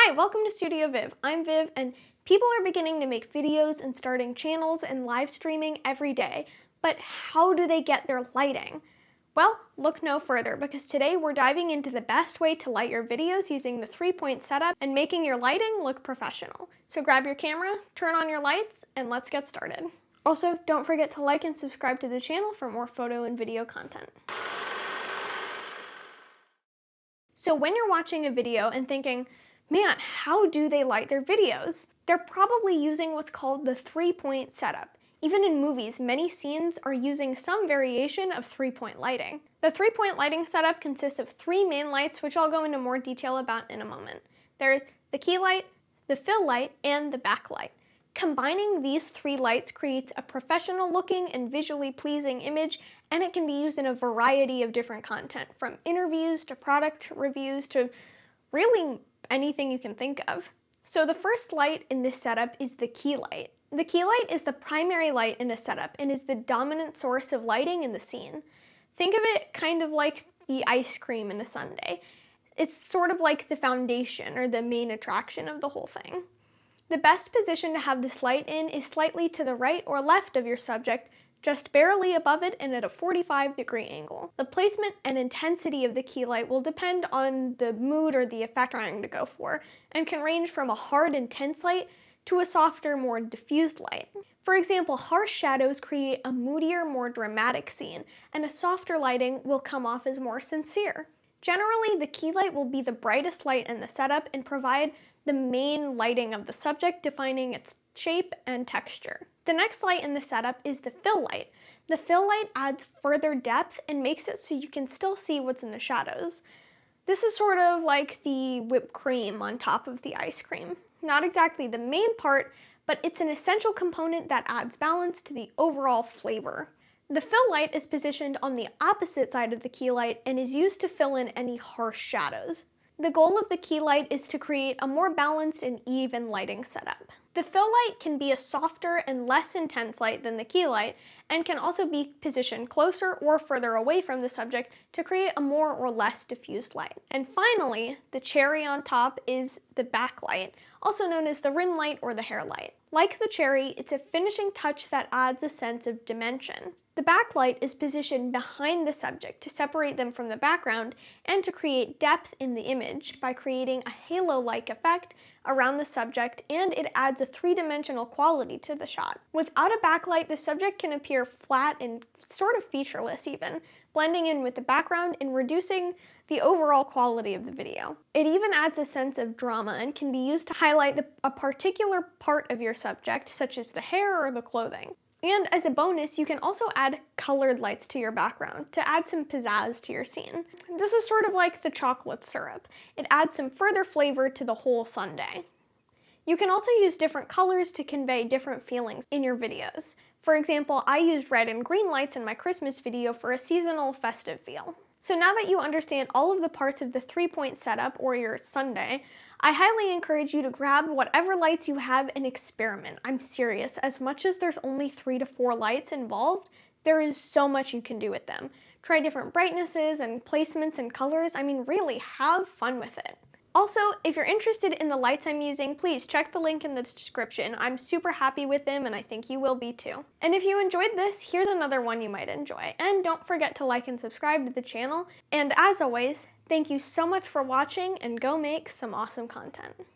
Hi, welcome to Studio Viv. I'm Viv, and people are beginning to make videos and starting channels and live streaming every day. But how do they get their lighting? Well, look no further, because today we're diving into the best way to light your videos using the 3-point setup and making your lighting look professional. So grab your camera, turn on your lights, and let's get started. Also, don't forget to like and subscribe to the channel for more photo and video content. So when you're watching a video and thinking, man, how do they light their videos? They're probably using what's called the 3-point setup. Even in movies, many scenes are using some variation of 3-point lighting. The 3-point lighting setup consists of 3 main lights, which I'll go into more detail about in a moment. There's the key light, the fill light, and the backlight. Combining these 3 lights creates a professional looking and visually pleasing image, and it can be used in a variety of different content, from interviews to product reviews to really anything you can think of. So the first light in this setup is the key light. The key light is the primary light in a setup and is the dominant source of lighting in the scene. Think of it kind of like the ice cream in a sundae. It's sort of like the foundation or the main attraction of the whole thing. The best position to have this light in is slightly to the right or left of your subject, just barely above it and at a 45-degree angle. The placement and intensity of the key light will depend on the mood or the effect you're trying to go for, and can range from a hard, intense light to a softer, more diffused light. For example, harsh shadows create a moodier, more dramatic scene, and a softer lighting will come off as more sincere. Generally, the key light will be the brightest light in the setup and provide the main lighting of the subject, defining its shape and texture. The next light in the setup is the fill light. The fill light adds further depth and makes it so you can still see what's in the shadows. This is sort of like the whipped cream on top of the ice cream. Not exactly the main part, but it's an essential component that adds balance to the overall flavor. The fill light is positioned on the opposite side of the key light and is used to fill in any harsh shadows. The goal of the key light is to create a more balanced and even lighting setup. The fill light can be a softer and less intense light than the key light, and can also be positioned closer or further away from the subject to create a more or less diffused light. And finally, the cherry on top is the backlight, also known as the rim light or the hair light. Like the cherry, it's a finishing touch that adds a sense of dimension. The backlight is positioned behind the subject to separate them from the background and to create depth in the image by creating a halo-like effect around the subject, and it adds a 3-dimensional quality to the shot. Without a backlight, the subject can appear flat and sort of featureless even, blending in with the background and reducing the overall quality of the video. It even adds a sense of drama and can be used to highlight a particular part of your subject, such as the hair or the clothing. And as a bonus, you can also add colored lights to your background to add some pizzazz to your scene. This is sort of like the chocolate syrup. It adds some further flavor to the whole sundae. You can also use different colors to convey different feelings in your videos. For example, I used red and green lights in my Christmas video for a seasonal festive feel. So now that you understand all of the parts of the 3-point setup or your sundae, I highly encourage you to grab whatever lights you have and experiment. I'm serious, as much as there's only 3 to 4 lights involved, there is so much you can do with them. Try different brightnesses and placements and colors. I mean, really, have fun with it. Also, if you're interested in the lights I'm using, please check the link in the description. I'm super happy with them, and I think you will be too. And if you enjoyed this, here's another one you might enjoy. And don't forget to like and subscribe to the channel. And as always, thank you so much for watching, and go make some awesome content.